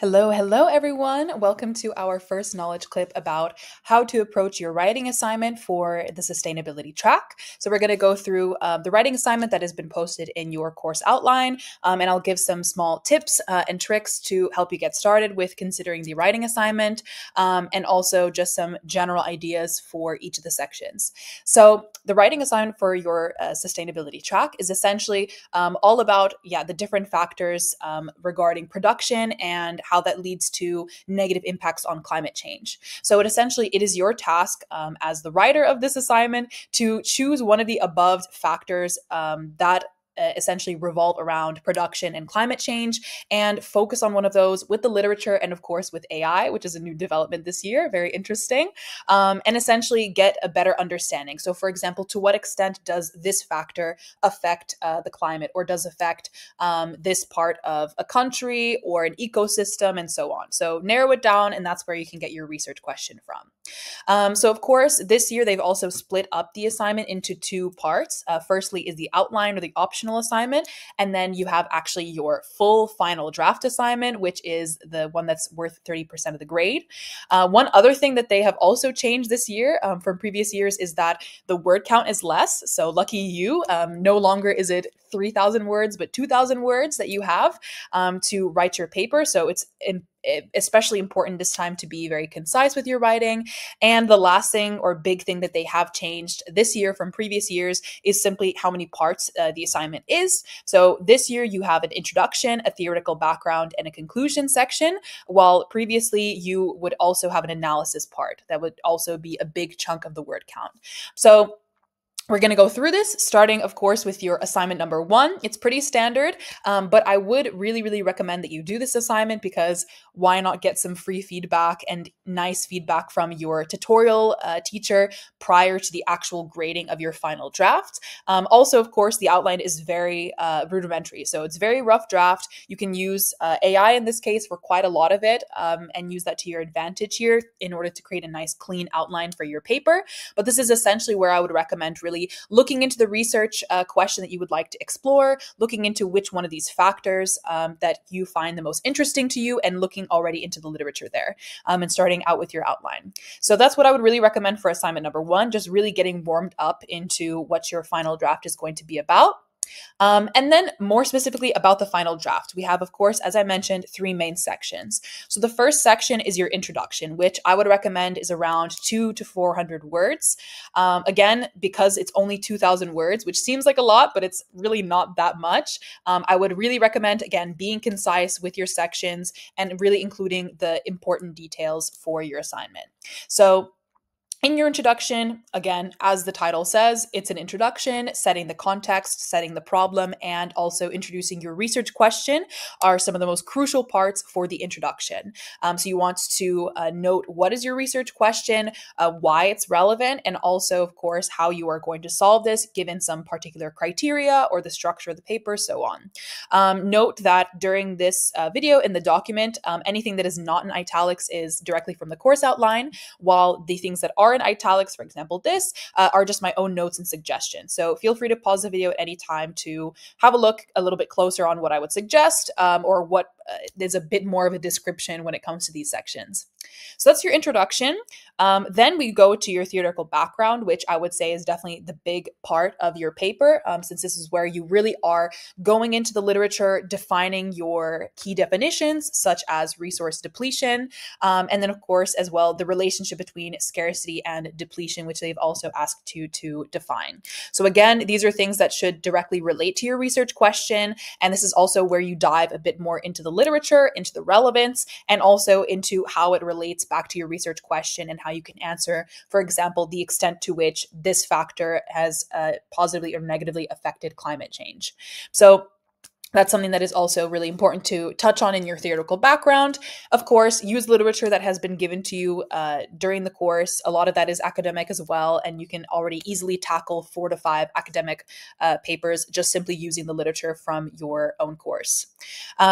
Hello everyone. Welcome to our first knowledge clip about how to approach your writing assignment for the sustainability track. So we're going to go through the writing assignment that has been posted in your course outline, and I'll give some small tips and tricks to help you get started with considering the writing assignment, and also just some general ideas for each of the sections. So the writing assignment for your sustainability track is essentially all about the different factors regarding production and how that leads to negative impacts on climate change. So it is your task as the writer of this assignment to choose one of the above factors that essentially revolve around production and climate change, and focus on one of those with the literature and of course with AI, which is a new development this year, very interesting, and essentially get a better understanding. So for example, to what extent does this factor affect the climate, or does affect this part of a country or an ecosystem, and so on. So narrow it down, and that's where you can get your research question from. So of course, this year they've also split up the assignment into two parts. Firstly is the outline or the optional assignment, and then you have actually your full final draft assignment, which is the one that's worth 30% of the grade. One other thing that they have also changed this year from previous years is that the word count is less. So lucky you, no longer is it 3,000 words, but 2,000 words that you have to write your paper. So it's especially important this time to be very concise with your writing. And the last thing or big thing that they have changed this year from previous years is simply how many parts the assignment is. So this year you have an introduction, a theoretical background, and a conclusion section, while previously you would also have an analysis part that would also be a big chunk of the word count. So we're going to go through this, starting, of course, with your assignment number 1. It's pretty standard, but I would really recommend that you do this assignment, because why not get some free feedback and nice feedback from your tutorial teacher prior to the actual grading of your final draft. Also, of course, the outline is very rudimentary, so it's very rough draft. You can use AI in this case for quite a lot of it, and use that to your advantage here in order to create a nice clean outline for your paper. But this is essentially where I would recommend really looking into the research question that you would like to explore, looking into which one of these factors that you find the most interesting to you, and looking already into the literature there, and starting out with your outline. So that's what I would really recommend for assignment number 1, just really getting warmed up into what your final draft is going to be about. And then more specifically about the final draft, we have, of course, as I mentioned, 3 main sections. So the first section is your introduction, which I would recommend is around 200 to 400 words. Again, because it's only 2,000 words, which seems like a lot, but it's really not that much. I would really recommend, again, being concise with your sections and really including the important details for your assignment. So in your introduction, again, as the title says, it's an introduction, setting the context, setting the problem, and also introducing your research question are some of the most crucial parts for the introduction. So you want to note what is your research question, why it's relevant, and also, of course, how you are going to solve this given some particular criteria or the structure of the paper, so on. Note that during this video in the document, anything that is not in italics is directly from the course outline, while the things that are in italics, for example, this, are just my own notes and suggestions. So feel free to pause the video at any time to have a look a little bit closer on what I would suggest, or what is a bit more of a description when it comes to these sections. So that's your introduction. Then we go to your theoretical background, which I would say is definitely the big part of your paper, since this is where you really are going into the literature, defining your key definitions, such as resource depletion, and then, of course, as well, the relationship between scarcity and depletion, which they've also asked you to define. So again, these are things that should directly relate to your research question, and this is also where you dive a bit more into the literature, into the relevance, and also into how it relates back to your research question and how you can answer, for example, the extent to which this factor has positively or negatively affected climate change. So that's something that is also really important to touch on in your theoretical background. Of course, use literature that has been given to you during the course. A lot of that is academic as well, and you can already easily tackle 4 to 5 academic papers just simply using the literature from your own course.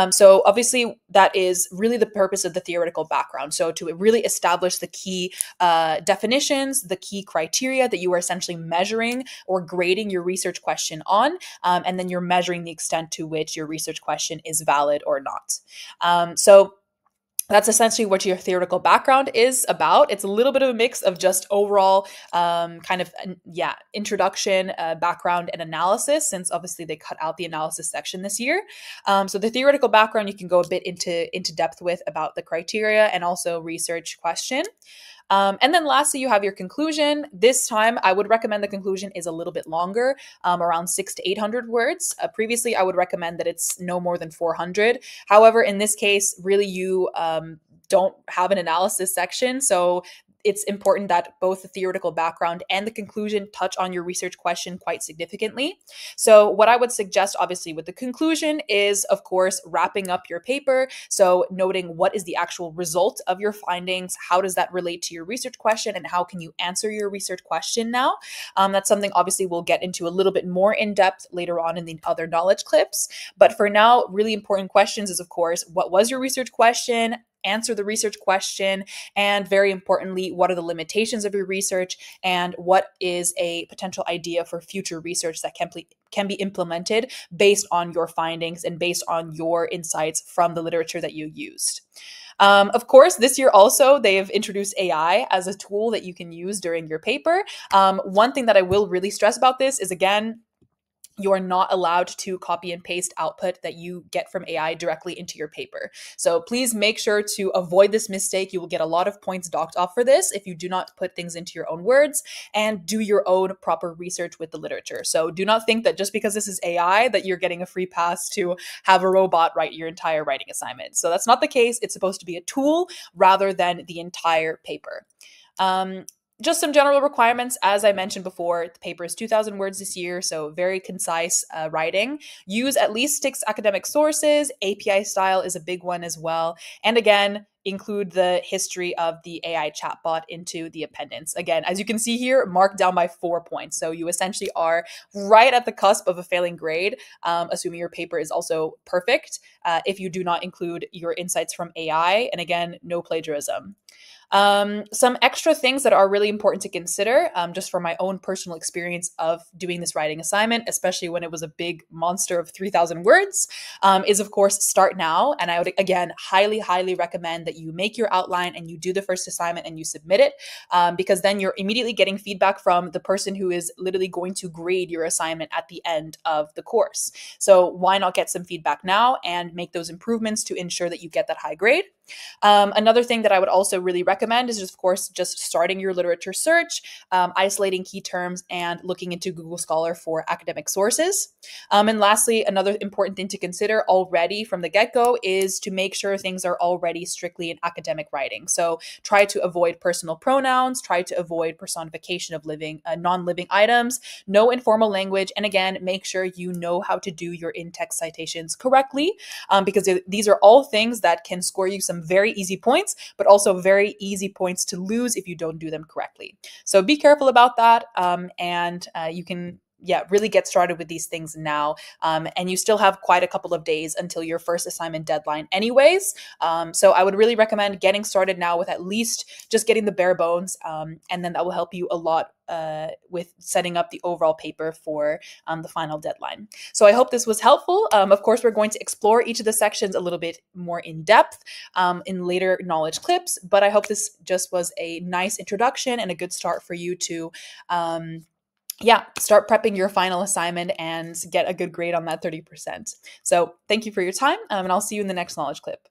So obviously, that is really the purpose of the theoretical background. So to really establish the key definitions, the key criteria that you are essentially measuring or grading your research question on, and then you're measuring the extent to which your research question is valid or not. So That's essentially what your theoretical background is about. It's a little bit of a mix of just overall introduction, background, and analysis, since obviously they cut out the analysis section this year. So the theoretical background you can go a bit into depth with about the criteria and also research question. And then lastly, you have your conclusion. This time, I would recommend the conclusion is a little bit longer, around 600 to 800 words. Previously, I would recommend that it's no more than 400. However, in this case, really you don't have an analysis section. So it's important that both the theoretical background and the conclusion touch on your research question quite significantly. So what I would suggest, obviously, with the conclusion is, of course, wrapping up your paper. So noting what is the actual result of your findings, how does that relate to your research question, and how can you answer your research question now? That's something, obviously, we'll get into a little bit more in depth later on in the other knowledge clips. But for now, really important questions is, of course, what was your research question? Answer the research question, and very importantly, what are the limitations of your research, and what is a potential idea for future research that can be implemented based on your findings and based on your insights from the literature that you used. Of course, this year also, they've introduced AI as a tool that you can use during your paper. One thing that I will really stress about this is, again, you are not allowed to copy and paste output that you get from AI directly into your paper. So please make sure to avoid this mistake. You will get a lot of points docked off for this if you do not put things into your own words and do your own proper research with the literature. So do not think that just because this is AI that you're getting a free pass to have a robot write your entire writing assignment. So that's not the case. It's supposed to be a tool rather than the entire paper. Just some general requirements. As I mentioned before, the paper is 2,000 words this year, so very concise writing. Use at least 6 academic sources. API style is a big one as well. And again, include the history of the AI chatbot into the appendix. Again, as you can see here, marked down by 4 points. So you essentially are right at the cusp of a failing grade, assuming your paper is also perfect, if you do not include your insights from AI. And again, no plagiarism. Some extra things that are really important to consider, just from my own personal experience of doing this writing assignment, especially when it was a big monster of 3,000 words, is of course start now. And I would, again, highly, highly recommend that you make your outline and you do the first assignment and you submit it, because then you're immediately getting feedback from the person who is literally going to grade your assignment at the end of the course. So why not get some feedback now and make those improvements to ensure that you get that high grade? Another thing that I would also really recommend is just, of course, just starting your literature search, isolating key terms, and looking into Google Scholar for academic sources. And lastly, another important thing to consider already from the get-go is to make sure things are already strictly in academic writing. So try to avoid personal pronouns, try to avoid personification of non-living items, no informal language, and again, make sure you know how to do your in-text citations correctly, because these are all things that can score you some very easy points, but also very easy points to lose if you don't do them correctly. So be careful about that, and you can really get started with these things now. And you still have quite a couple of days until your first assignment deadline anyways. So I would really recommend getting started now with at least just getting the bare bones. And then that will help you a lot with setting up the overall paper for the final deadline. So I hope this was helpful. Of course, we're going to explore each of the sections a little bit more in depth in later knowledge clips, but I hope this just was a nice introduction and a good start for you to start prepping your final assignment and get a good grade on that 30%. So thank you for your time, and I'll see you in the next knowledge clip.